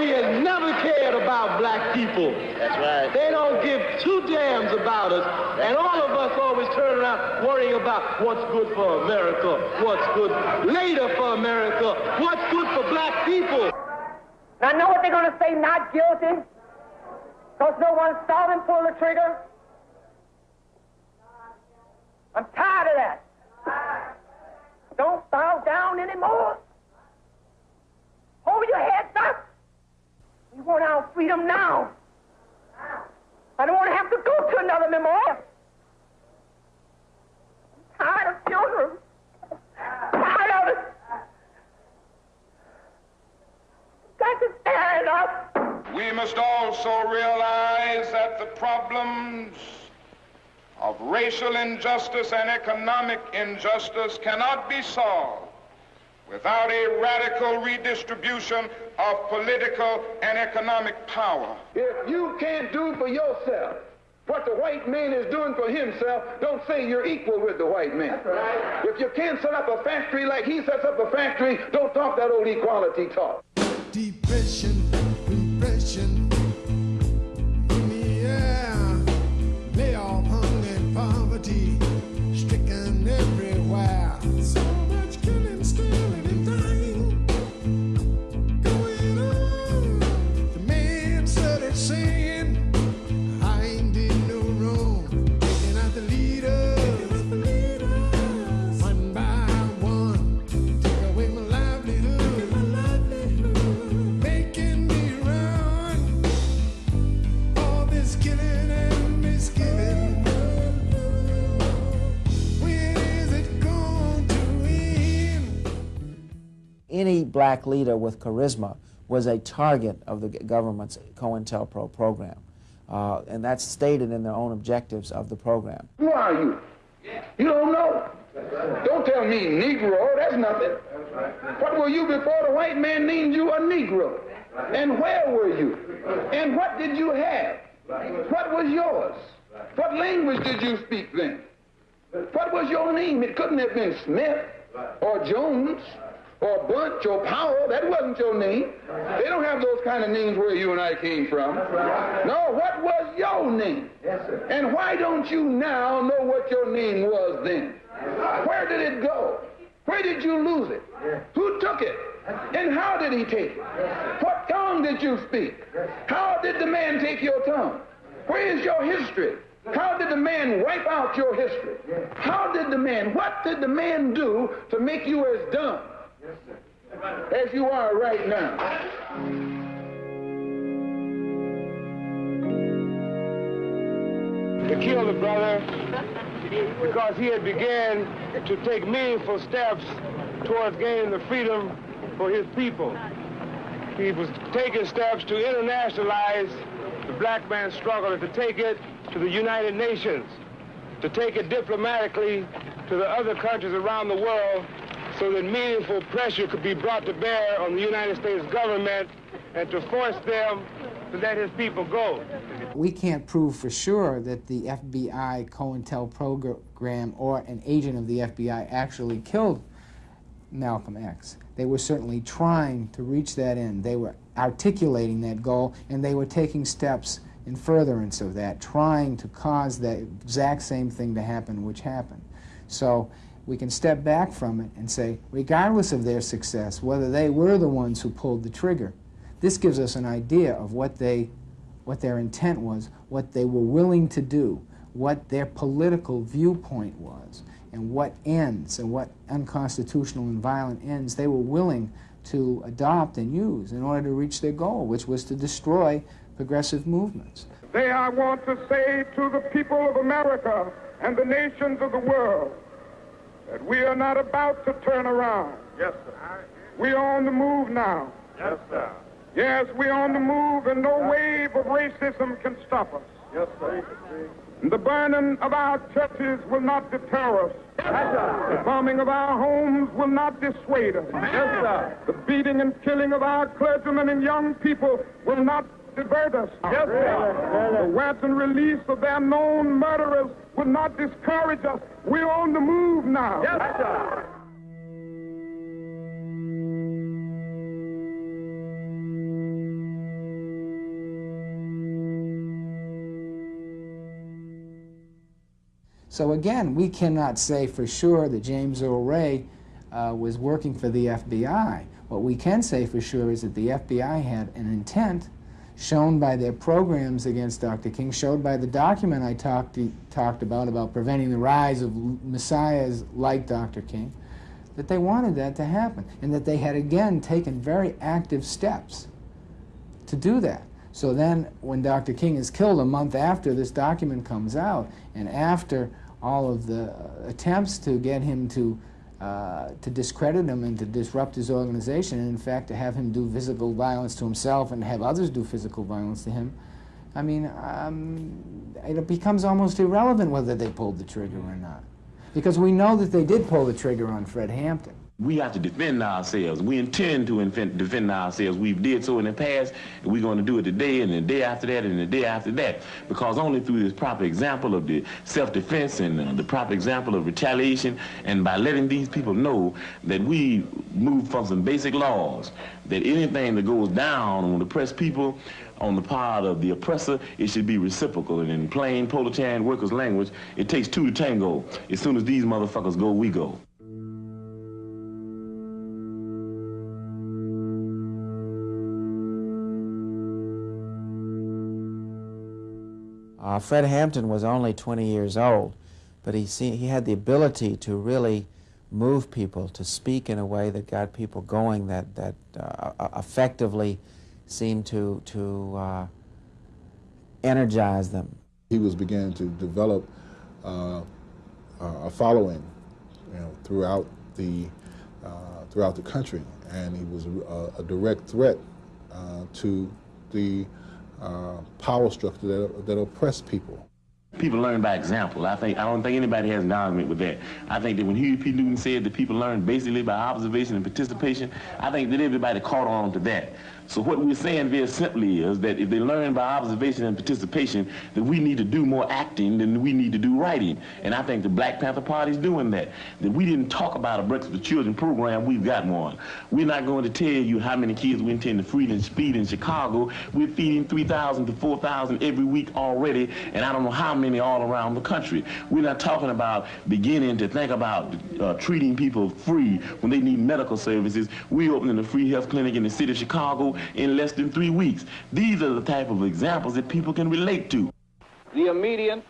country has never cared about black people. That's right. They don't give two damns about us. And all of us always turn around worrying about what's good for America, what's good later for America, what's good for black people. Now, know what they're going to say, not guilty? Because no one saw them pull the trigger? I'm tired of that. Don't bow down anymore. Hold your heads up. We want our freedom now. I don't want to have to go to another memorial. I'm tired of children. Tired of it. Got to stand up. We must also realize that the problems of racial injustice and economic injustice cannot be solved without a radical redistribution of political and economic power. If you can't do for yourself what the white man is doing for himself, don't say you're equal with the white man. That's right. If you can't set up a factory like he sets up a factory, don't talk that old equality talk. Depression, repression, in the air, layoff, hunger, and poverty, stricken everywhere. So much killing, stealing, and dying going on. The man started saying, I ain't did no wrong, taking out the leaders, one by one, take away my livelihood, making me run. All this killing and misgiving, when is it going to end? Any black leader with charisma was a target of the government's COINTELPRO program. And that's stated in their own objectives of the program. Who are you? You don't know. Don't tell me Negro, that's nothing. What were you before the white man named you a Negro? And where were you? And what did you have? What was yours? What language did you speak then? What was your name? It couldn't have been Smith or Jones or Bunch or Powell. That wasn't your name. They don't have those kind of names where you and I came from. No, what was your name? Yes, sir. And why don't you now know what your name was then? Where did it go? Where did you lose it? Who took it? And how did he take it? What tongue did you speak? How did the man take your tongue? Where is your history? How did the man wipe out your history? How did the man, what did the man do to make you as dumb as you are right now? To kill the brother because he had began to take meaningful steps towards gaining the freedom for his people. He was taking steps to internationalize the black man's struggle and to take it to the United Nations, to take it diplomatically to the other countries around the world so that meaningful pressure could be brought to bear on the United States government and to force them to let his people go. We can't prove for sure that the FBI COINTELPRO program or an agent of the FBI actually killed Malcolm X. They were certainly trying to reach that end. They were articulating that goal, and they were taking steps in furtherance of that, trying to cause the exact same thing to happen which happened. So we can step back from it and say, regardless of their success, whether they were the ones who pulled the trigger, this gives us an idea of what their intent was, what they were willing to do, what their political viewpoint was, and what ends and what unconstitutional and violent ends they were willing to adopt and use in order to reach their goal, which was to destroy progressive movements. Today I want to say to the people of America and the nations of the world that we are not about to turn around. Yes, sir. We are on the move now. Yes, sir. Yes, we're on the move, and no wave of racism can stop us. Yes, sir. The burning of our churches will not deter us. Yes, sir. The bombing of our homes will not dissuade us. Yes, sir. The beating and killing of our clergymen and young people will not divert us. Yes, sir. The wanton release of their known murderers will not discourage us. We're on the move now. Yes, sir. So again, we cannot say for sure that James Earl Ray was working for the FBI. What we can say for sure is that the FBI had an intent shown by their programs against Dr. King, showed by the document I talked about preventing the rise of messiahs like Dr. King, that they wanted that to happen, and that they had again taken very active steps to do that. So then when Dr. King is killed a month after this document comes out, and after all of the attempts to get him to discredit him and to disrupt his organization, and in fact to have him do physical violence to himself and have others do physical violence to him, I mean, it becomes almost irrelevant whether they pulled the trigger or not. Because we know that they did pull the trigger on Fred Hampton. We have to defend ourselves. We intend to defend ourselves. We did so in the past, and we're going to do it today, and the day after that, and the day after that. Because only through this proper example of the self-defense and the proper example of retaliation, and by letting these people know that we move from some basic laws, that anything that goes down on the oppressed people, on the part of the oppressor, it should be reciprocal. And in plain proletarian workers' language, it takes two to tango. As soon as these motherfuckers go, we go. Fred Hampton was only 20 years old, but he had the ability to really move people, to speak in a way that got people going, that effectively seemed to energize them. He was beginning to develop a following, throughout the country, and he was a direct threat to the power structure that oppressed people. People learn by example. I don't think anybody has an argument with that. I think that when Huey P. Newton said that people learn basically by observation and participation, I think that everybody caught on to that. So what we're saying very simply is that if they learn by observation and participation, that we need to do more acting than we need to do writing. And I think the Black Panther Party is doing that. That we didn't talk about a Breakfast for Children program, we've got one. We're not going to tell you how many kids we intend to feed in Chicago. We're feeding 3,000 to 4,000 every week already, and I don't know how many all around the country. We're not talking about beginning to think about treating people free when they need medical services. We're opening a free health clinic in the city of Chicago in less than 3 weeks. These are the type of examples that people can relate to. The immediate,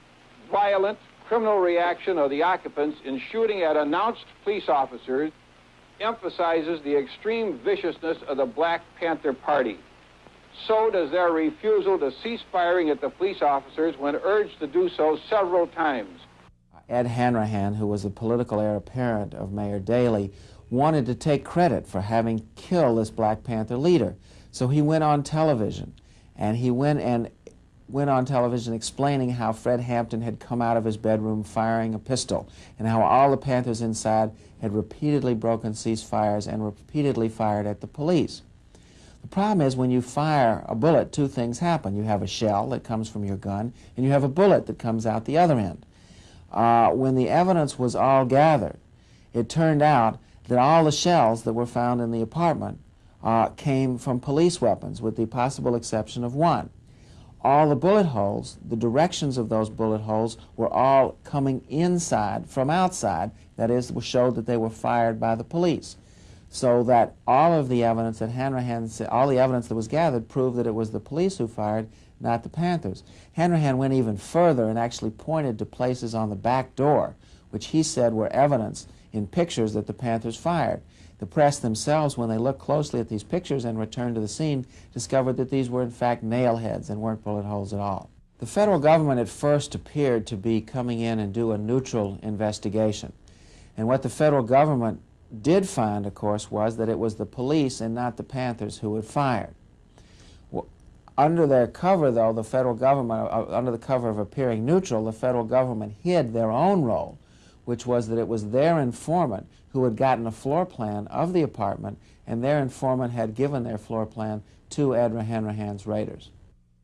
violent, criminal reaction of the occupants in shooting at announced police officers emphasizes the extreme viciousness of the Black Panther Party. So does their refusal to cease firing at the police officers when urged to do so several times. Ed Hanrahan, who was the political heir apparent of Mayor Daley, wanted to take credit for having killed this Black Panther leader. So he went on television, and he went on television explaining how Fred Hampton had come out of his bedroom firing a pistol, and how all the Panthers inside had repeatedly broken ceasefires and repeatedly fired at the police. The problem is when you fire a bullet, two things happen. You have a shell that comes from your gun, and you have a bullet that comes out the other end. When the evidence was all gathered, it turned out that all the shells that were found in the apartment came from police weapons, with the possible exception of one. All the bullet holes, the directions of those bullet holes, were all coming inside from outside. That is, showed that they were fired by the police. So that all of the evidence that Hanrahan said, all the evidence that was gathered proved that it was the police who fired, not the Panthers. Hanrahan went even further and actually pointed to places on the back door, which he said were evidence in pictures that the Panthers fired. The press themselves, when they looked closely at these pictures and returned to the scene, discovered that these were in fact nail heads and weren't bullet holes at all. The federal government at first appeared to be coming in and do a neutral investigation. And what the federal government did find, of course, was that it was the police and not the Panthers who had fired. Under their cover, though, the federal government, under the cover of appearing neutral, the federal government hid their own role, which was that it was their informant who had gotten a floor plan of the apartment, and their informant had given their floor plan to Ed Hanrahan's raiders.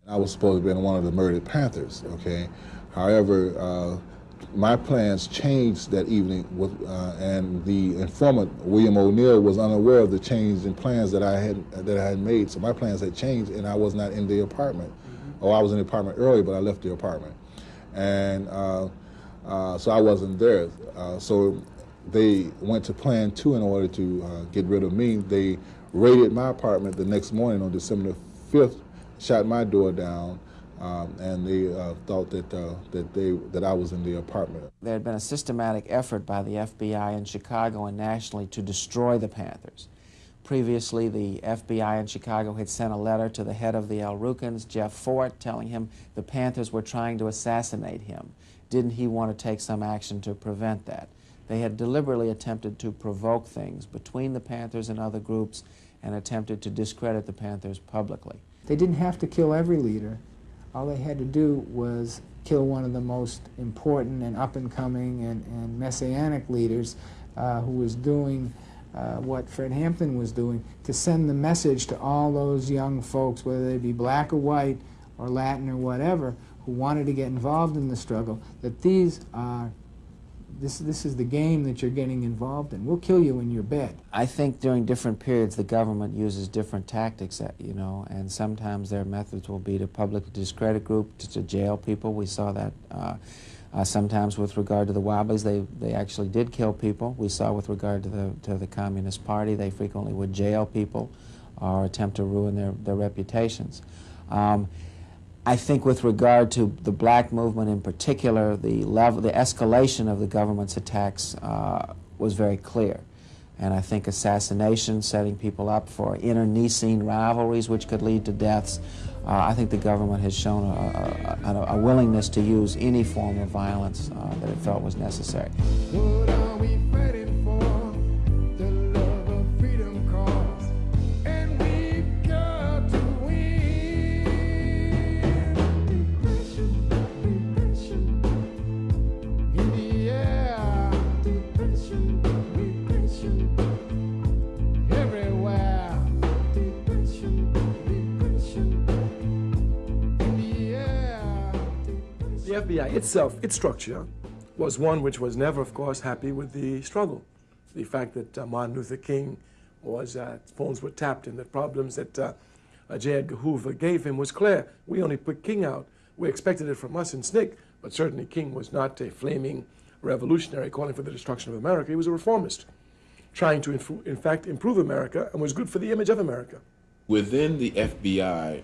I was supposed to be one of the murdered Panthers, okay? However, my plans changed that evening, and the informant, William O'Neill, was unaware of the change in plans that I had made. So my plans had changed, and I was not in the apartment. Or I was in the apartment early, but I left the apartment. And so I wasn't there. So they went to Plan 2 in order to get rid of me. They raided my apartment the next morning on December 5th, shot my door down, and they thought that I was in the apartment. There had been a systematic effort by the FBI in Chicago and nationally to destroy the Panthers. Previously, the FBI in Chicago had sent a letter to the head of the El Rukns, Jeff Fort, telling him the Panthers were trying to assassinate him. Didn't he want to take some action to prevent that? They had deliberately attempted to provoke things between the Panthers and other groups and attempted to discredit the Panthers publicly. They didn't have to kill every leader. All they had to do was kill one of the most important and up-and-coming and messianic leaders who was doing what Fred Hampton was doing, to send the message to all those young folks, whether they be black or white or Latin or whatever, who wanted to get involved in the struggle, that this is the game that you're getting involved in. We'll kill you in your bed. I think during different periods the government uses different tactics, and sometimes their methods will be to publicly discredit groups, to jail people. We saw that sometimes with regard to the Wobblies, they actually did kill people. We saw with regard to the Communist Party, they frequently would jail people or attempt to ruin their reputations. I think with regard to the black movement in particular, the escalation of the government's attacks was very clear. And I think assassination, setting people up for internecine rivalries which could lead to deaths, I think the government has shown a willingness to use any form of violence that it felt was necessary. What are we fighting for? The love of freedom cause, and we've got to win. Repression, in the air. Repression, everywhere. Repression, in the air. The FBI itself, its structure, was one which was never, of course, happy with the struggle. The fact that Martin Luther King phones were tapped and the problems that J. Edgar Hoover gave him was clear. We only put King out. We expected it from us in SNCC, but certainly King was not a flaming revolutionary calling for the destruction of America. He was a reformist, trying to, in fact, improve America, and was good for the image of America. Within the FBI,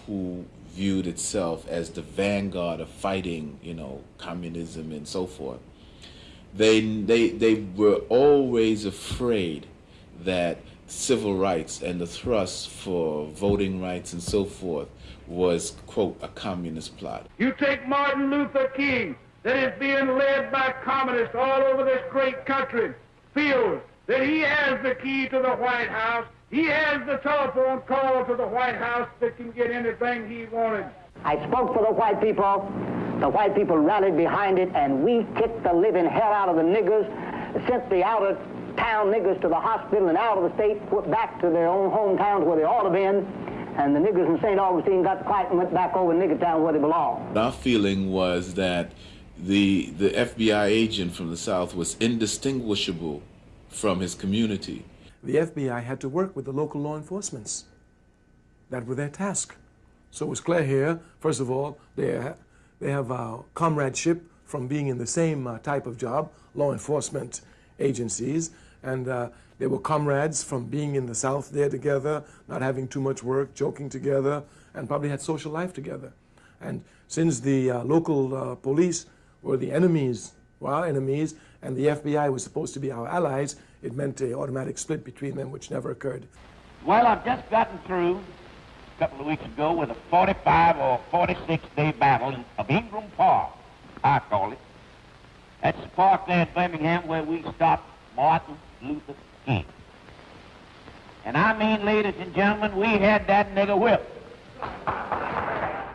who viewed itself as the vanguard of fighting, communism and so forth, they were always afraid that civil rights and the thrust for voting rights and so forth was, quote, a communist plot. You take Martin Luther King, that is being led by communists all over this great country, feels that he has the key to the White House. He has the telephone call to the White House that can get anything he wanted. I spoke for the white people. The white people rallied behind it, and we kicked the living hell out of the niggers, sent the out-of-town niggers to the hospital and out of the state, put back to their own hometowns where they ought to have been, and the niggers in St. Augustine got quiet and went back over to Niggertown where they belong. Our feeling was that the FBI agent from the South was indistinguishable from his community. The FBI had to work with the local law enforcements. That was their task. So it was clear here, first of all, they have comradeship from being in the same type of job, law enforcement agencies, and they were comrades from being in the South there together, not having too much work, joking together, and probably had social life together. And since the local police were the enemies, were our enemies, and the FBI was supposed to be our allies, it meant an automatic split between them, which never occurred. Well, I've just gotten through a couple of weeks ago with a 45 or 46-day battle of Ingram Park, I call it. That's the park there in Birmingham where we stopped Martin Luther King. And I mean, ladies and gentlemen, we had that nigger whipped.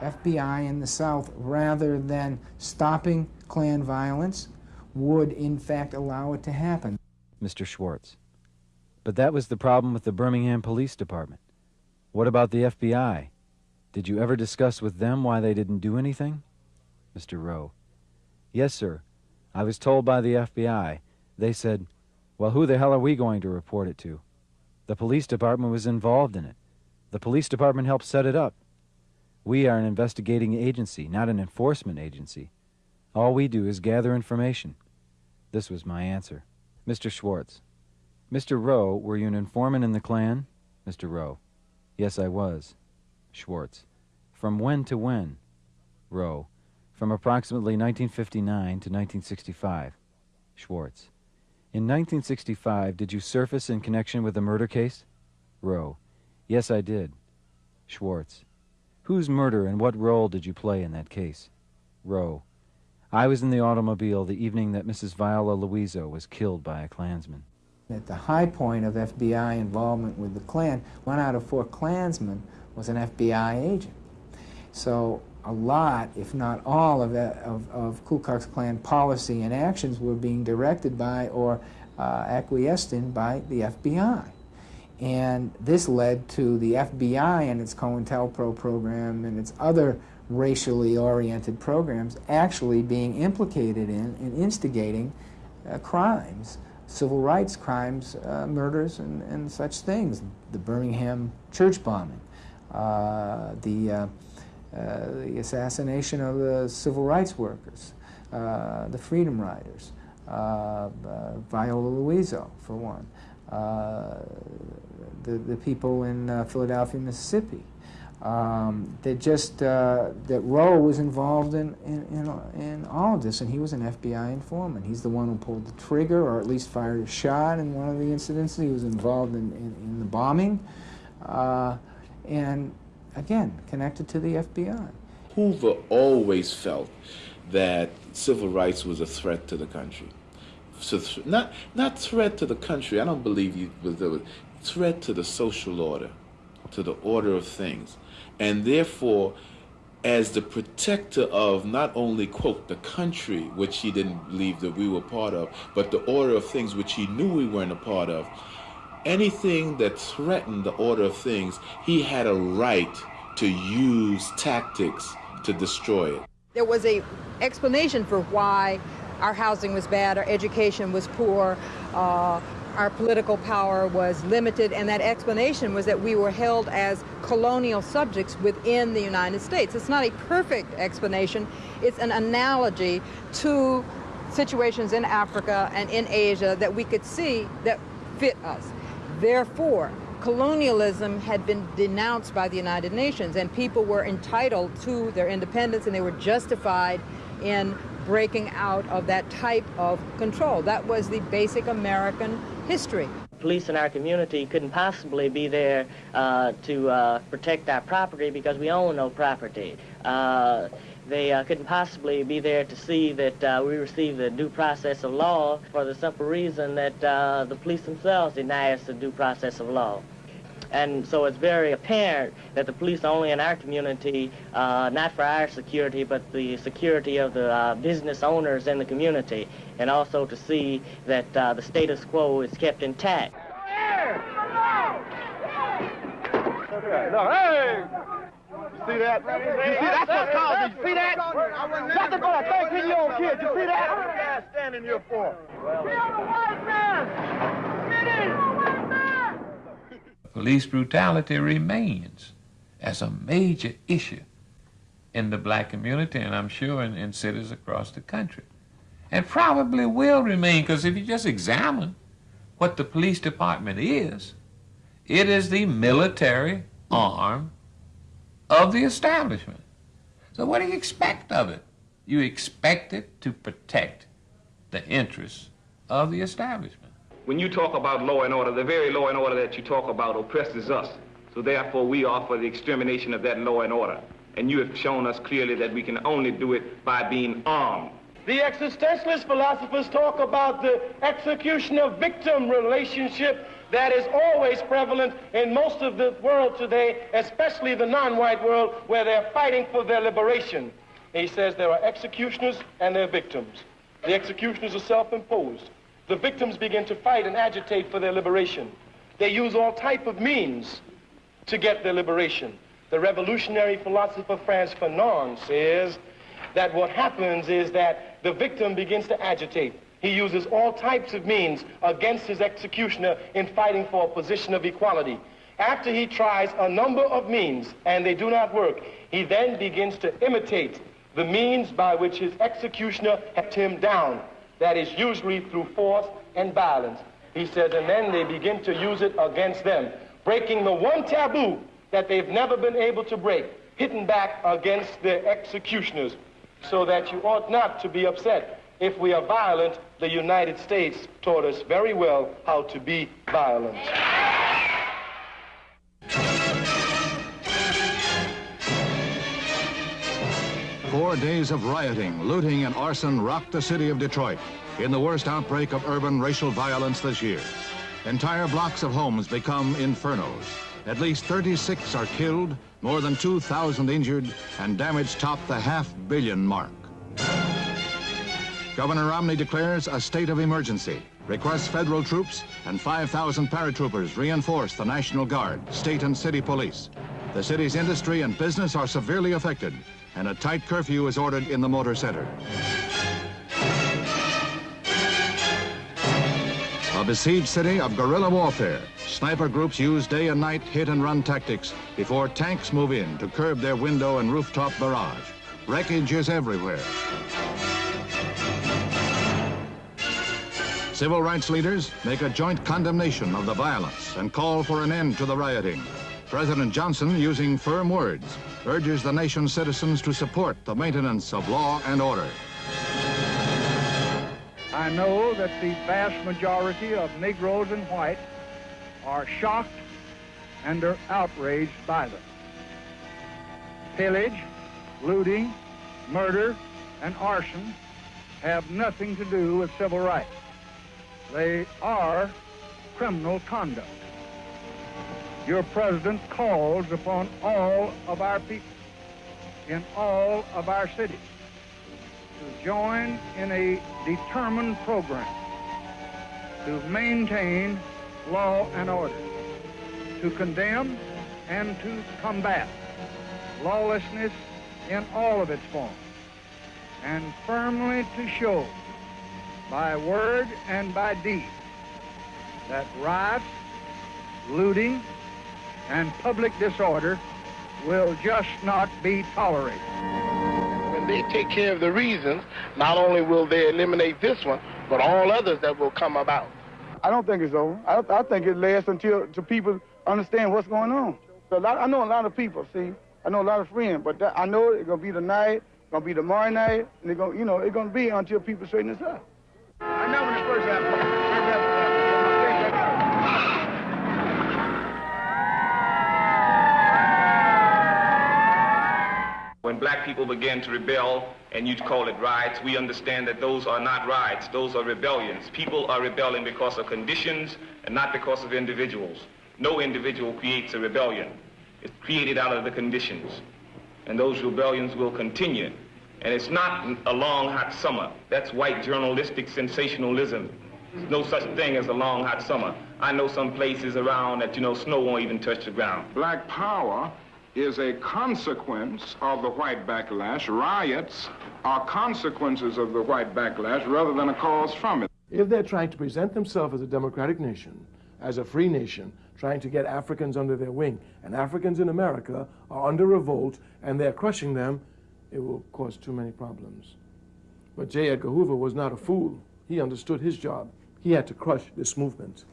FBI in the South, rather than stopping Klan violence, would in fact allow it to happen. Mr. Schwartz. But that was the problem with the Birmingham Police Department. What about the FBI? Did you ever discuss with them why they didn't do anything? Mr. Rowe. Yes, sir. I was told by the FBI. They said, well, who the hell are we going to report it to? The police department was involved in it. The police department helped set it up. We are an investigating agency, not an enforcement agency. All we do is gather information. This was my answer. Mr. Schwartz. Mr. Rowe, were you an informant in the Klan? Mr. Rowe. Yes, I was. Schwartz. From when to when? Rowe. From approximately 1959 to 1965. Schwartz. In 1965, did you surface in connection with the murder case? Rowe. Yes, I did. Schwartz. Whose murder and what role did you play in that case? Rowe. I was in the automobile the evening that Mrs. Viola Luiso was killed by a Klansman. At the high point of FBI involvement with the Klan, 1 out of 4 Klansmen was an FBI agent. So a lot, if not all, of Ku Klux Klan policy and actions were being directed by or acquiesced in by the FBI. And this led to the FBI and its COINTELPRO program and its other racially oriented programs actually being implicated in and instigating crimes, civil rights crimes, murders and such things. The Birmingham church bombing, the assassination of the civil rights workers, the Freedom Riders, Viola Luiso, for one, the people in Philadelphia, Mississippi. That Rowe was involved in all of this, and he was an FBI informant. He's the one who pulled the trigger, or at least fired a shot in one of the incidents. He was involved in the bombing, and again, connected to the FBI. Hoover always felt that civil rights was a threat to the country. So not threat to the country. I don't believe he was a threat to the social order, to the order of things. And therefore, as the protector of not only, quote, the country, which he didn't believe that we were part of, but the order of things which he knew we weren't a part of, anything that threatened the order of things, he had a right to use tactics to destroy it. There was an explanation for why our housing was bad, our education was poor, our political power was limited, and that explanation was that we were held as colonial subjects within the United States. It's not a perfect explanation. It's an analogy to situations in Africa and in Asia that we could see that fit us. Therefore, colonialism had been denounced by the United Nations, and people were entitled to their independence, and they were justified in breaking out of that type of control. That was the basic American history. Police in our community couldn't possibly be there to protect our property because we own no property. They couldn't possibly be there to see that we receive the due process of law for the simple reason that the police themselves deny us the due process of law. And so it's very apparent that the police are only in our community, not for our security, but the security of the business owners in the community, and also to see that the status quo is kept intact. No, hey! You see that? You see, that's what caused it. You see that? Nothing but a 13-year-old kid. You see that? What are you guys standing here for? We are the white man! Get in! Police brutality remains as a major issue in the black community, and I'm sure in cities across the country. And probably will remain, because if you just examine what the police department is, it is the military arm of the establishment. So what do you expect of it? You expect it to protect the interests of the establishment. When you talk about law and order, the very law and order that you talk about oppresses us. So therefore, we are for the extermination of that law and order. And you have shown us clearly that we can only do it by being armed. The existentialist philosophers talk about the executioner-victim relationship that is always prevalent in most of the world today, especially the non-white world, where they're fighting for their liberation. He says there are executioners and there are victims. The executioners are self-imposed. The victims begin to fight and agitate for their liberation. They use all type of means to get their liberation. The revolutionary philosopher Frantz Fanon says that what happens is that the victim begins to agitate. He uses all types of means against his executioner in fighting for a position of equality. After he tries a number of means and they do not work, he then begins to imitate the means by which his executioner had him down. That is usually through force and violence. He says, and then they begin to use it against them, breaking the one taboo that they've never been able to break, hitting back against their executioners, so that you ought not to be upset. If we are violent, the United States taught us very well how to be violent. 4 days of rioting, looting, and arson rocked the city of Detroit in the worst outbreak of urban racial violence this year. Entire blocks of homes become infernos. At least 36 are killed, more than 2,000 injured, and damage topped the $500 million mark. Governor Romney declares a state of emergency, requests federal troops and 5,000 paratroopers reinforce the National Guard, state and city police. The city's industry and business are severely affected, and a tight curfew is ordered in the Motor Center. A besieged city of guerrilla warfare. Sniper groups use day and night hit-and-run tactics before tanks move in to curb their window and rooftop barrage. Wreckage is everywhere. Civil rights leaders make a joint condemnation of the violence and call for an end to the rioting. President Johnson, using firm words, urges the nation's citizens to support the maintenance of law and order. I know that the vast majority of Negroes and whites are shocked and are outraged by them. Pillage, looting, murder, and arson have nothing to do with civil rights. They are criminal conduct. Your president calls upon all of our people in all of our cities to join in a determined program to maintain law and order, to condemn and to combat lawlessness in all of its forms, and firmly to show by word and by deed that riots, looting, and public disorder will just not be tolerated. When they take care of the reasons, not only will they eliminate this one, but all others that will come about. I don't think it's over. I think it lasts until people understand what's going on. I know a lot of people, see. I know a lot of friends, but I know it's going to be tonight, it's going to be tomorrow night, and it's going to be until people straighten this up. I know when it first happened. When black people begin to rebel, and you call it riots, we understand that those are not riots, those are rebellions. People are rebelling because of conditions and not because of individuals. No individual creates a rebellion. It's created out of the conditions. And those rebellions will continue. And it's not a long, hot summer. That's white journalistic sensationalism. There's no such thing as a long, hot summer. I know some places around that, snow won't even touch the ground. Black power is a consequence of the white backlash. Riots are consequences of the white backlash rather than a cause from it. If they're trying to present themselves as a democratic nation, as a free nation, trying to get Africans under their wing, and Africans in America are under revolt and they're crushing them, it will cause too many problems. But J. Edgar Hoover was not a fool. He understood his job. He had to crush this movement.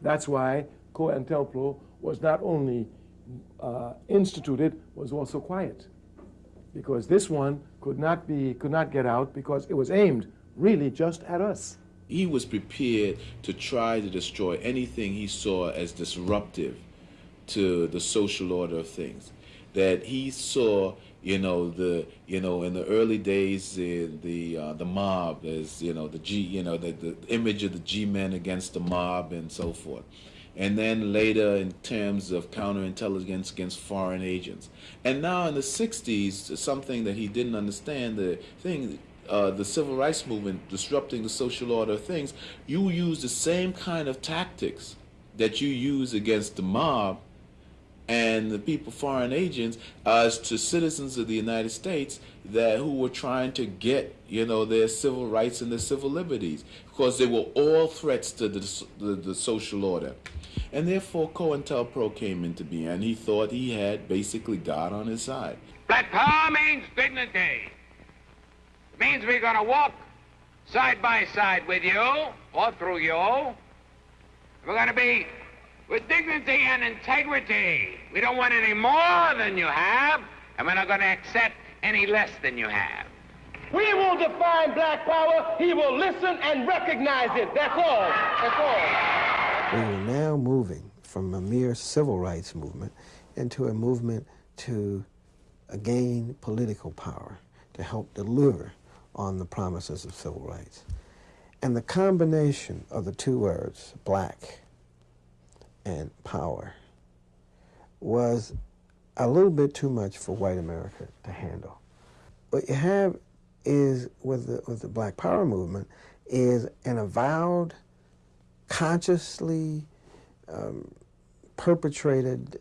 That's why COINTELPRO was not only instituted, was also quiet, because this one could not get out because it was aimed really just at us. He was prepared to try to destroy anything he saw as disruptive to the social order of things. That he saw, in the early days, the mob as, the image of the G-men against the mob and so forth. And then later in terms of counterintelligence against foreign agents. And now in the 60s, something that he didn't understand, the civil rights movement disrupting the social order of things, you use the same kind of tactics that you use against the mob and the people, foreign agents, as to citizens of the United States who were trying to get, their civil rights and their civil liberties, because they were all threats to the social order. And therefore COINTELPRO came into being, and he thought he had basically God on his side. Black power means dignity. Means we're going to walk side by side with you, or through you. We're going to be with dignity and integrity. We don't want any more than you have, and we're not going to accept any less than you have. We will define black power. He will listen and recognize it. That's all. That's all. We are now moving from a mere civil rights movement into a movement to gain political power, to help deliver on the promises of civil rights. And the combination of the two words, black and power, was a little bit too much for white America to handle. What you have is, with the Black Power movement, is an avowed, consciously perpetrated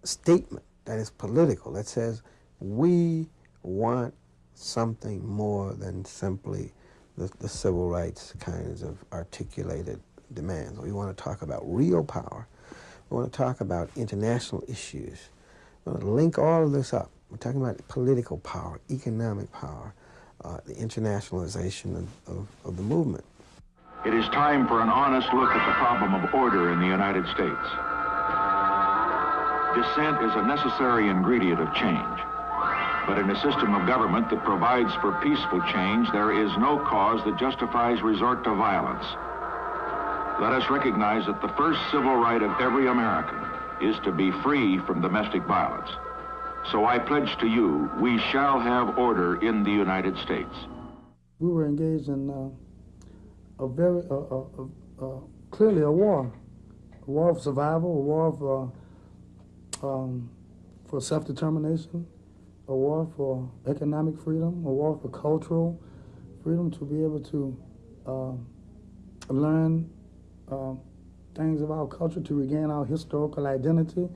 statement that is political, that says we want something more than simply the civil rights kinds of articulated demands. We want to talk about real power. We want to talk about international issues. We want to link all of this up. We're talking about political power, economic power, the internationalization of the movement. It is time for an honest look at the problem of order in the United States. Dissent is a necessary ingredient of change. But in a system of government that provides for peaceful change, there is no cause that justifies resort to violence. Let us recognize that the first civil right of every American is to be free from domestic violence. So I pledge to you, we shall have order in the United States. We were engaged in clearly a war of survival, a war for self-determination, a war for economic freedom, a war for cultural freedom, to be able to learn things of our culture, to regain our historical identity.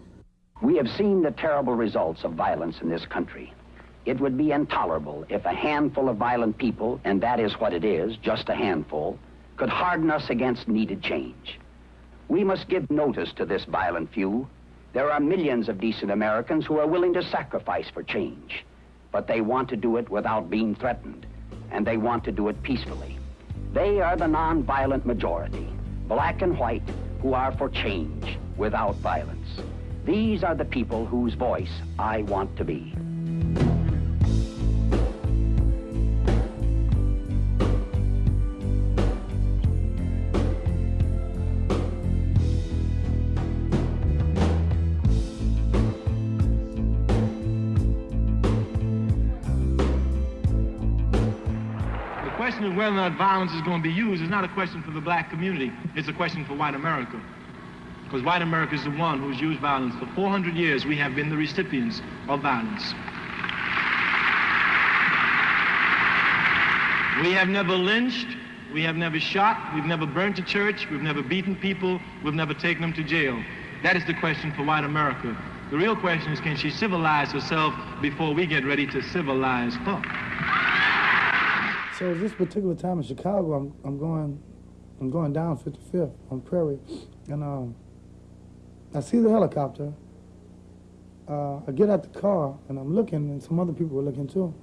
We have seen the terrible results of violence in this country. It would be intolerable if a handful of violent people, and that is what it is, just a handful, could harden us against needed change. We must give notice to this violent few. There are millions of decent Americans who are willing to sacrifice for change, but they want to do it without being threatened, and they want to do it peacefully. They are the non-violent majority, black and white, who are for change without violence. These are the people whose voice I want to be. The question of whether or not violence is going to be used is not a question for the black community. It's a question for white America. Because white America is the one who's used violence. For 400 years, we have been the recipients of violence. We have never lynched, we have never shot, we've never burnt a church, we've never beaten people, we've never taken them to jail. That is the question for white America. The real question is, can she civilize herself before we get ready to civilize her? So this particular time in Chicago, I'm going down 55th on Prairie, and I see the helicopter. I get out the car, and I'm looking, and some other people were looking too.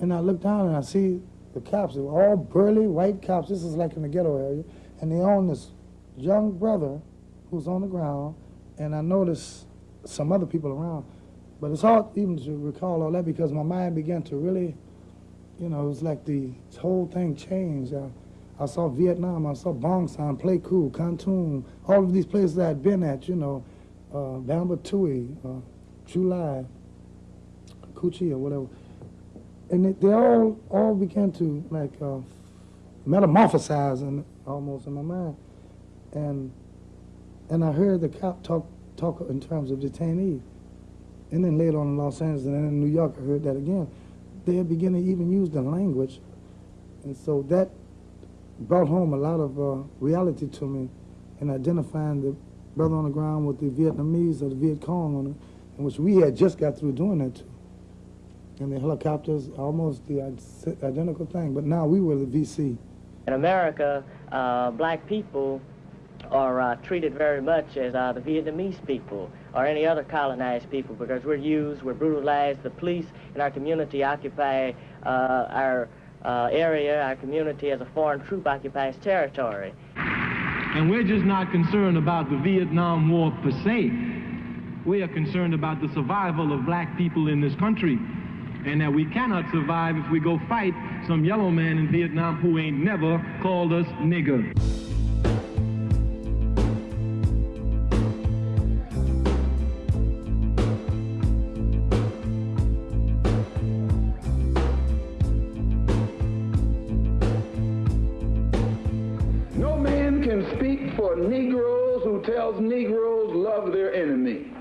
And I look down, and I see the cops. They were all burly white cops. This is like in the ghetto area. And they own this young brother who's on the ground, and I noticed some other people around. But it's hard even to recall all that because my mind began to really, it was like the whole thing changed. I saw Vietnam, I saw Bong San, Pleiku, Khartoum, all of these places I had been at, Bamba Tui, Chulai, Kuchi, or whatever. And they all began to metamorphosize almost in my mind. And I heard the cop talk in terms of detainees. And then later on in Los Angeles and then in New York, I heard that again. They had begun to even use the language. And so that brought home a lot of reality to me in identifying the brother on the ground with the Vietnamese or the Viet Cong on it, in which we had just got through doing that too. And the helicopters, almost the identical thing, but now we were the VC. In America, black people are treated very much as the Vietnamese people or any other colonized people because we're used, we're brutalized. The police in our community occupy our area, our community, as a foreign troop occupies territory. And we're just not concerned about the Vietnam War per se. We are concerned about the survival of black people in this country, and that we cannot survive if we go fight some yellow man in Vietnam who ain't never called us nigger. No man can speak for Negroes who tells Negroes love their enemy.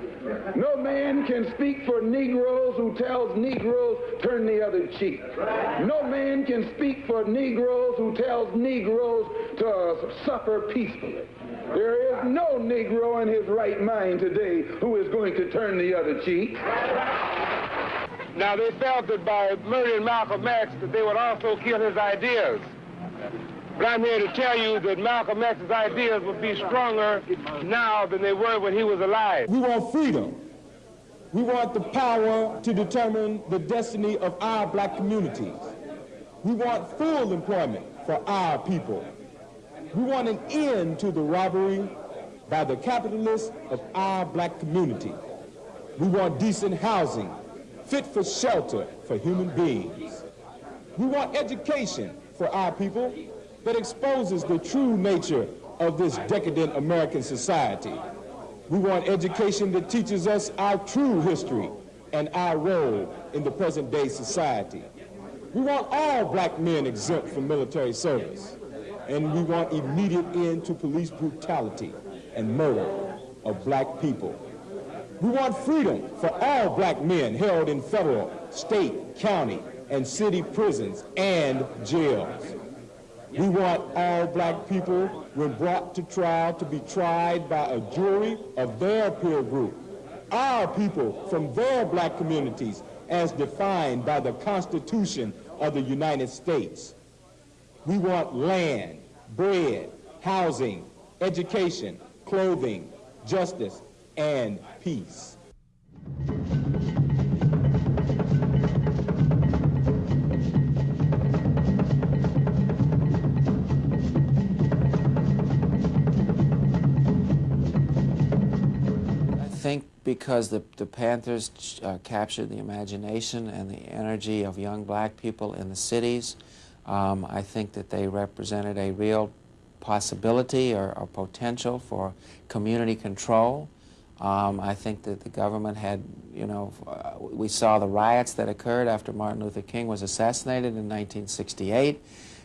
No man can speak for Negroes who tells Negroes turn the other cheek. No man can speak for Negroes who tells Negroes to suffer peacefully. There is no Negro in his right mind today who is going to turn the other cheek. Now, they felt that by murdering Malcolm X that they would also kill his ideas. But I'm here to tell you that Malcolm X's ideas would be stronger now than they were when he was alive. We want freedom. We want the power to determine the destiny of our black communities. We want full employment for our people. We want an end to the robbery by the capitalists of our black community. We want decent housing, fit for shelter for human beings. We want education for our people that exposes the true nature of this decadent American society. We want education that teaches us our true history and our role in the present-day society. We want all black men exempt from military service, and we want immediate end to police brutality and murder of black people. We want freedom for all black men held in federal, state, county, and city prisons and jails. We want all black people, when brought to trial, to be tried by a jury of their peer group. Our people from their black communities as defined by the Constitution of the United States. We want land, bread, housing, education, clothing, justice, and peace. I think because the Panthers captured the imagination and the energy of young black people in the cities, I think that they represented a real possibility or potential for community control. I think that the government had, we saw the riots that occurred after Martin Luther King was assassinated in 1968,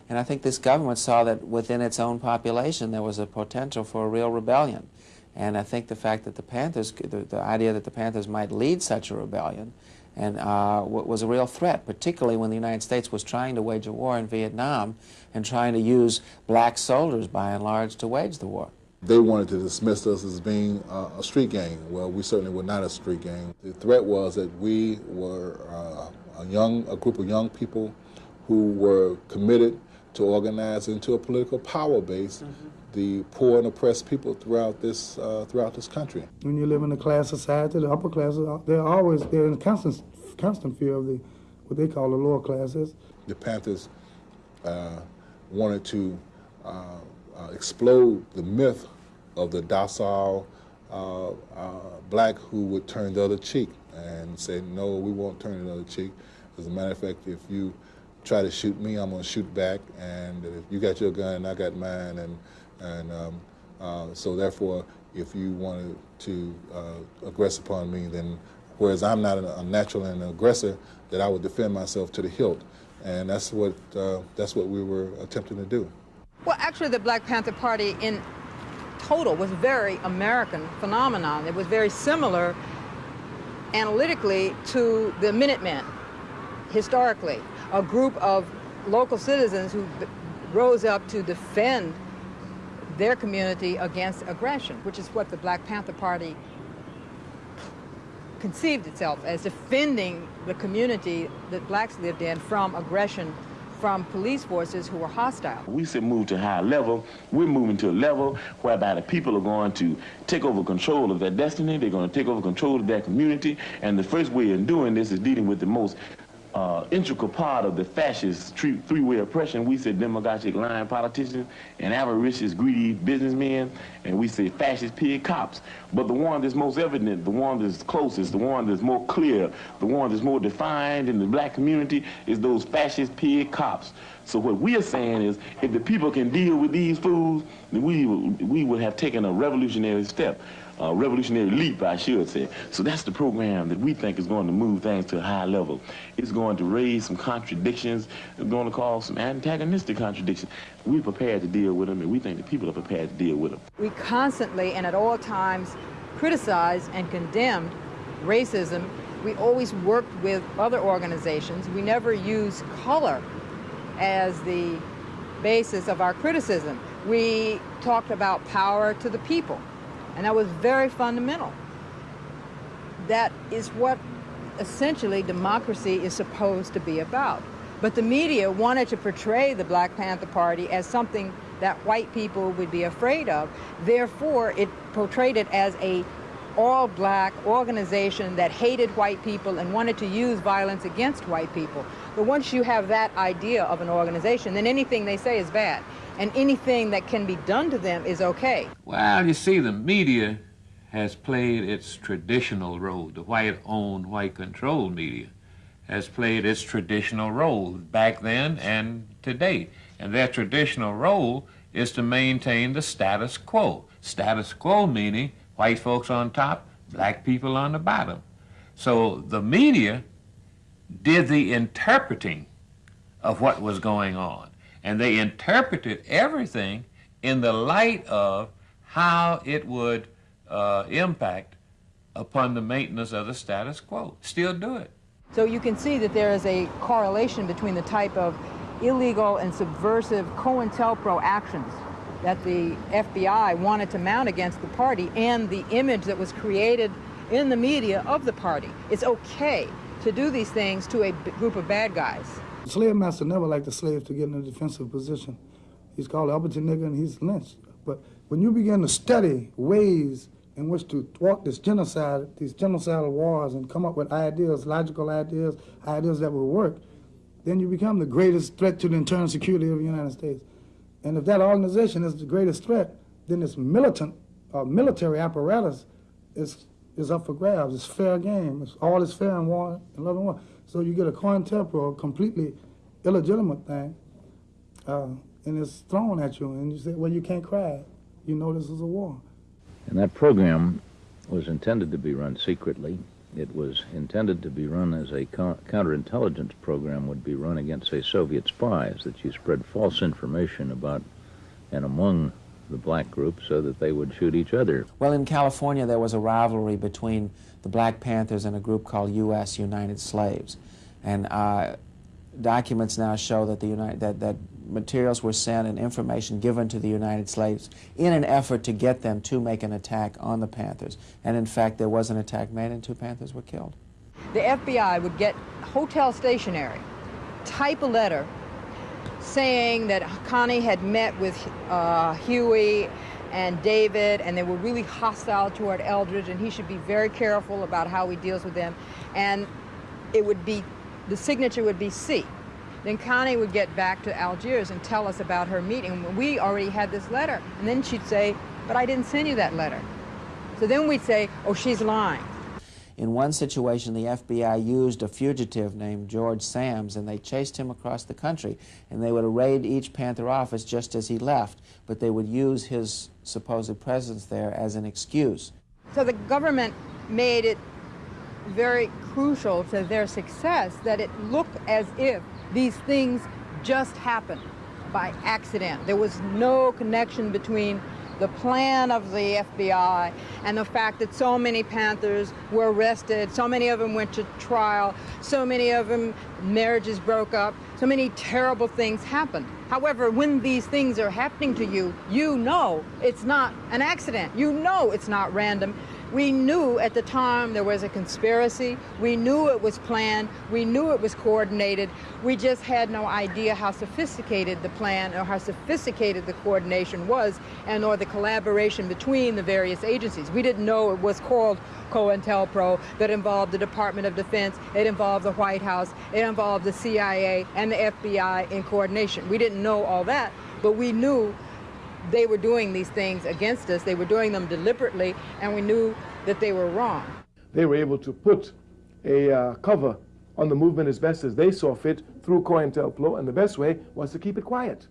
and I think this government saw that within its own population there was a potential for a real rebellion. And I think the fact that the Panthers, the idea that the Panthers might lead such a rebellion and was a real threat, particularly when the United States was trying to wage a war in Vietnam and trying to use black soldiers, by and large, to wage the war. They wanted to dismiss us as being a street gang. Well, we certainly were not a street gang. The threat was that we were a group of young people who were committed to organize into a political power base the poor and oppressed people throughout this country. When you live in a class society, the upper classes, they're in constant fear of what they call the lower classes. The Panthers wanted to explode the myth of the docile black who would turn the other cheek and say, no, we won't turn the other cheek. As a matter of fact, if you try to shoot me, I'm going to shoot back, and if you got your gun, I got mine, and so therefore, if you wanted to aggress upon me, then whereas I'm not a natural and an aggressor, that I would defend myself to the hilt, and that's what we were attempting to do. Well, actually, the Black Panther Party in total was a very American phenomenon. It was very similar analytically to the Minutemen, historically, a group of local citizens who rose up to defend their community against aggression, which is what the Black Panther Party conceived itself as, defending the community that blacks lived in from aggression from police forces who were hostile. We said move to a higher level. We're moving to a level whereby the people are going to take over control of their destiny. They're going to take over control of their community. And the first way of doing this is dealing with the most integral part of the fascist three-way oppression. We say demagogic lying politicians and avaricious greedy businessmen, and we say fascist pig cops. But the one that's most evident, the one that's closest, the one that's more clear, the one that's more defined in the black community is those fascist pig cops. So what we are saying is, if the people can deal with these fools, then we would have taken a revolutionary step. A revolutionary leap, I should say. So that's the program that we think is going to move things to a high level. It's going to raise some contradictions. It's going to cause some antagonistic contradictions. We're prepared to deal with them, and we think the people are prepared to deal with them. We constantly and at all times criticized and condemned racism. We always worked with other organizations. We never used color as the basis of our criticism. We talked about power to the people. And that was very fundamental. That is what essentially democracy is supposed to be about. But the media wanted to portray the Black Panther Party as something that white people would be afraid of. Therefore, it portrayed it as a all-black organization that hated white people and wanted to use violence against white people. But once you have that idea of an organization, then anything they say is bad. And anything that can be done to them is okay. Well, you see, the media has played its traditional role. The white-owned, white-controlled media has played its traditional role back then and today. And their traditional role is to maintain the status quo. Status quo meaning white folks on top, black people on the bottom. So the media did the interpreting of what was going on. And they interpreted everything in the light of how it would impact upon the maintenance of the status quo. Still do it. So you can see that there is a correlation between the type of illegal and subversive COINTELPRO actions that the FBI wanted to mount against the party and the image that was created in the media of the party. It's okay to do these things to a group of bad guys. The slave master never liked the slaves to get in a defensive position. He's called an uppity nigger and he's lynched. But when you begin to study ways in which to thwart this genocide, these genocidal wars, and come up with ideas, logical ideas, ideas that will work, then you become the greatest threat to the internal security of the United States. And if that organization is the greatest threat, then this militant military apparatus is up for grabs. It's fair game. All is fair in war and love and war. So you get a COINTELPRO, a completely illegitimate thing, and it's thrown at you, and you say, well, you can't cry. You know this is a war. And that program was intended to be run secretly. It was intended to be run as a counterintelligence program would be run against, say, Soviet spies, that you spread false information about and among the black group so that they would shoot each other. Well, in California, there was a rivalry between the Black Panthers and a group called U.S. United Slaves. And documents now show that that materials were sent and information given to the United Slaves in an effort to get them to make an attack on the Panthers. And in fact, there was an attack made and 2 Panthers were killed. The FBI would get hotel stationery, type a letter saying that Connie had met with Huey and David, and they were really hostile toward Eldridge, and he should be very careful about how he deals with them. And it would be, the signature would be C. Then Connie would get back to Algiers and tell us about her meeting. We already had this letter. And then she'd say, but I didn't send you that letter. So then we'd say, oh, she's lying. In one situation, the FBI used a fugitive named George Sams, and they chased him across the country, and they would raid each Panther office just as he left, but they would use his supposed presence there as an excuse. So the government made it very crucial to their success that it looked as if these things just happened by accident. There was no connection between the plan of the FBI and the fact that so many Panthers were arrested, so many of them went to trial, so many of them marriages broke up, so many terrible things happened. However, when these things are happening to you, you know it's not an accident. You know it's not random. We knew at the time there was a conspiracy. We knew it was planned. We knew it was coordinated. We just had no idea how sophisticated the plan or how sophisticated the coordination was, and or the collaboration between the various agencies. We didn't know it was called COINTELPRO, that involved the Department of Defense, it involved the White House, it involved the CIA and the FBI in coordination. We didn't know all that, but we knew they were doing these things against us. They were doing them deliberately, and we knew that they were wrong. They were able to put a cover on the movement as best as they saw fit through COINTELPRO, and the best way was to keep it quiet.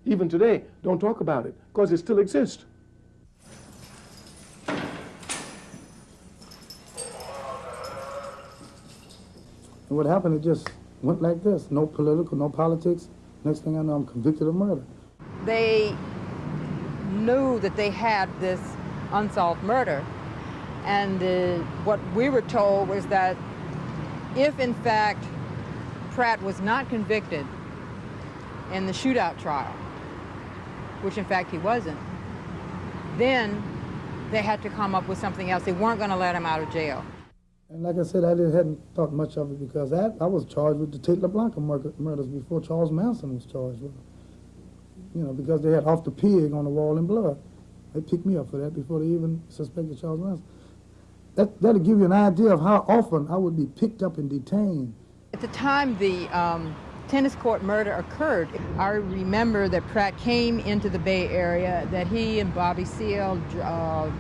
Even today, don't talk about it, because it still exists. And what happened, it just went like this. No political, no politics. Next thing I know, I'm convicted of murder. They knew that they had this unsolved murder, and what we were told was that if in fact Pratt was not convicted in the shootout trial, which in fact he wasn't, then they had to come up with something else. They weren't going to let him out of jail. And like I said, I hadn't thought much of it because I was charged with the Tate LeBlanc murders before Charles Manson was charged with them. You know, because they had off the pig on the wall in blood. They picked me up for that before they even suspected Charles Manson. That'll give you an idea of how often I would be picked up and detained. At the time the tennis court murder occurred, I remember that Pratt came into the Bay Area, that he and Bobby Seale,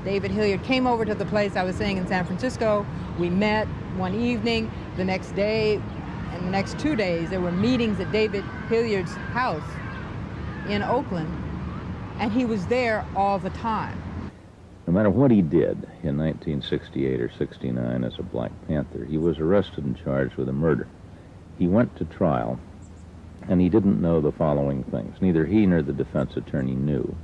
David Hilliard came over to the place I was staying in San Francisco. We met one evening. The next day and the next 2 days, there were meetings at David Hilliard's house in Oakland, and he was there all the time. No matter what he did in 1968 or 69 as a Black Panther, he was arrested and charged with a murder. He went to trial, and he didn't know the following things. Neither he nor the defense attorney knew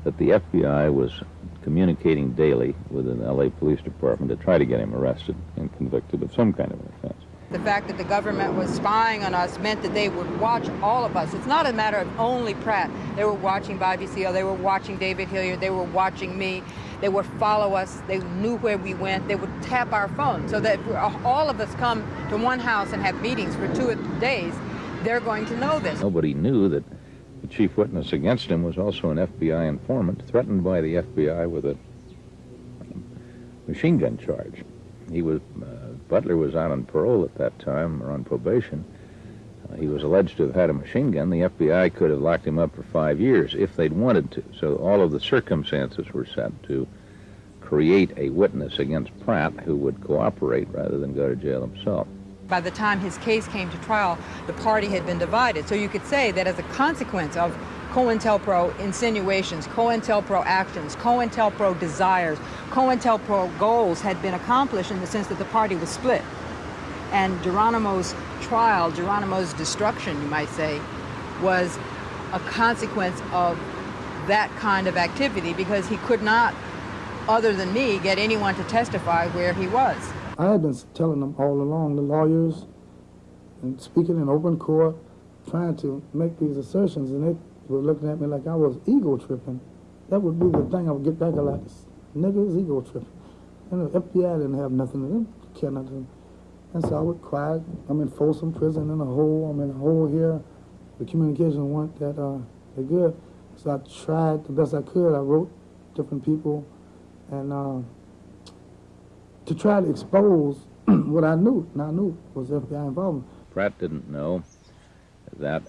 that the FBI was communicating daily with the LA Police Department to try to get him arrested and convicted of some kind of an offense. The fact that the government was spying on us meant that they would watch all of us. It's not a matter of only Pratt. They were watching Bobby Seale, they were watching David Hilliard, they were watching me. They would follow us, they knew where we went, they would tap our phone. So that if all of us come to one house and have meetings for 2 days, they're going to know this. Nobody knew that the chief witness against him was also an FBI informant threatened by the FBI with a machine gun charge. He was, Butler was out on parole at that time, or on probation. He was alleged to have had a machine gun. The FBI could have locked him up for 5 years if they'd wanted to. So all of the circumstances were set to create a witness against Pratt who would cooperate rather than go to jail himself. By the time his case came to trial, the party had been divided. So you could say that as a consequence of COINTELPRO insinuations, COINTELPRO actions, COINTELPRO desires, COINTELPRO goals had been accomplished in the sense that the party was split. And Geronimo's trial, Geronimo's destruction, you might say, was a consequence of that kind of activity because he could not, other than me, get anyone to testify where he was. I had been telling them all along, the lawyers, and speaking in open court, trying to make these assertions, and they were looking at me like I was ego tripping. That would be the thing I would get back a lot. Niggas ego tripping. And the FBI didn't have nothing to them, care nothing. And so I would cry. I'm in Folsom Prison in a hole. I'm in a hole here. The communication weren't that good. So I tried the best I could. I wrote different people and to try to expose what I knew, and I knew was FBI involvement. Pratt didn't know that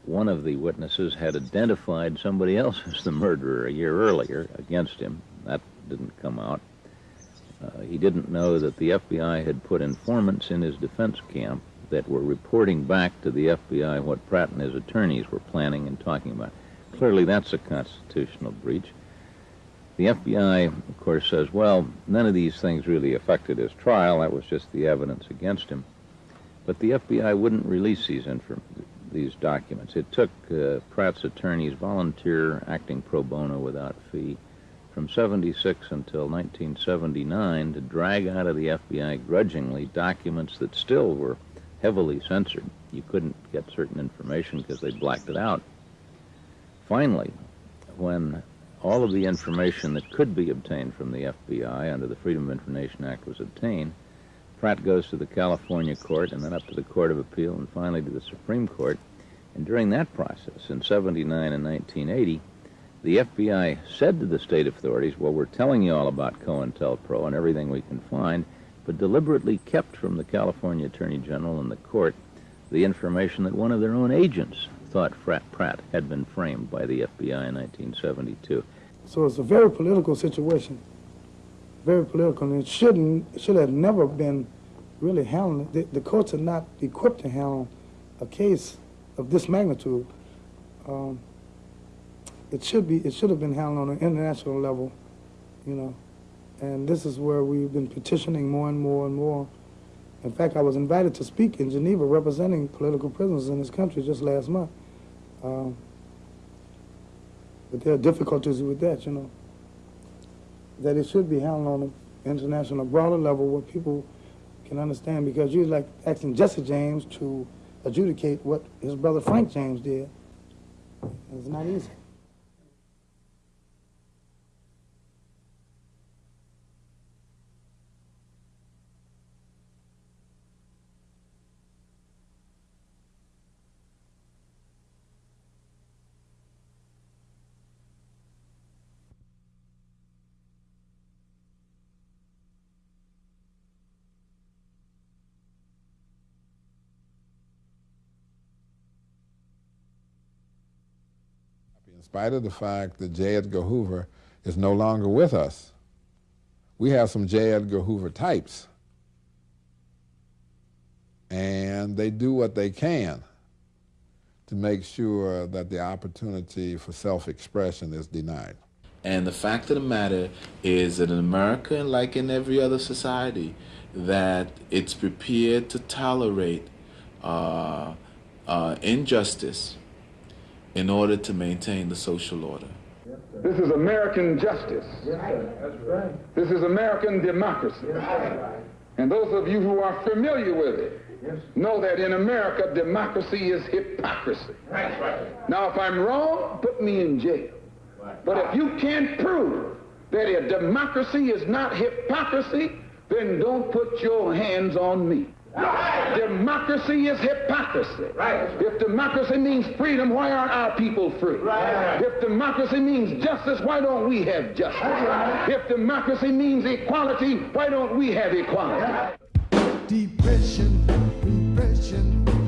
one of the witnesses had identified somebody else as the murderer a year earlier against him. That didn't come out. He didn't know that the FBI had put informants in his defense camp that were reporting back to the FBI what Pratt and his attorneys were planning and talking about. Clearly, that's a constitutional breach. The FBI, of course, says, well, none of these things really affected his trial. That was just the evidence against him. But the FBI wouldn't release these documents. It took Pratt's attorneys volunteer acting pro bono without fee from 76 until 1979 to drag out of the FBI grudgingly documents that still were heavily censored. You couldn't get certain information because they blacked it out. Finally, when all of the information that could be obtained from the FBI under the Freedom of Information Act was obtained. Pratt goes to the California court and then up to the Court of Appeal and finally to the Supreme Court. And during that process, in 79 and 1980, the FBI said to the state authorities, well, we're telling you all about COINTELPRO and everything we can find, but deliberately kept from the California Attorney General and the court the information that one of their own agents thought Pratt had been framed by the FBI in 1972. So it's a very political situation, very political, and it should have never been really handled. The courts are not equipped to handle a case of this magnitude. It should have been handled on an international level, you know, and this is where we've been petitioning more and more and more. In fact, I was invited to speak in Geneva representing political prisoners in this country just last month. But there are difficulties with that, you know, that it should be handled on an international, broader level where people can understand, because you're like asking Jesse James to adjudicate what his brother Frank James did. It's not easy. In spite of the fact that J. Edgar Hoover is no longer with us, we have some J. Edgar Hoover types, and they do what they can to make sure that the opportunity for self-expression is denied. And the fact of the matter is that in America, like in every other society, that it's prepared to tolerate injustice in order to maintain the social order. This is American justice. That's right. This is American democracy. And those of you who are familiar with it know that in America, democracy is hypocrisy. Now, if I'm wrong, put me in jail. But if you can't prove that a democracy is not hypocrisy, then don't put your hands on me. Democracy is hypocrisy. If democracy means freedom, why aren't our people free? If democracy means justice, why don't we have justice? If democracy means equality, why don't we have equality? Depression, repression.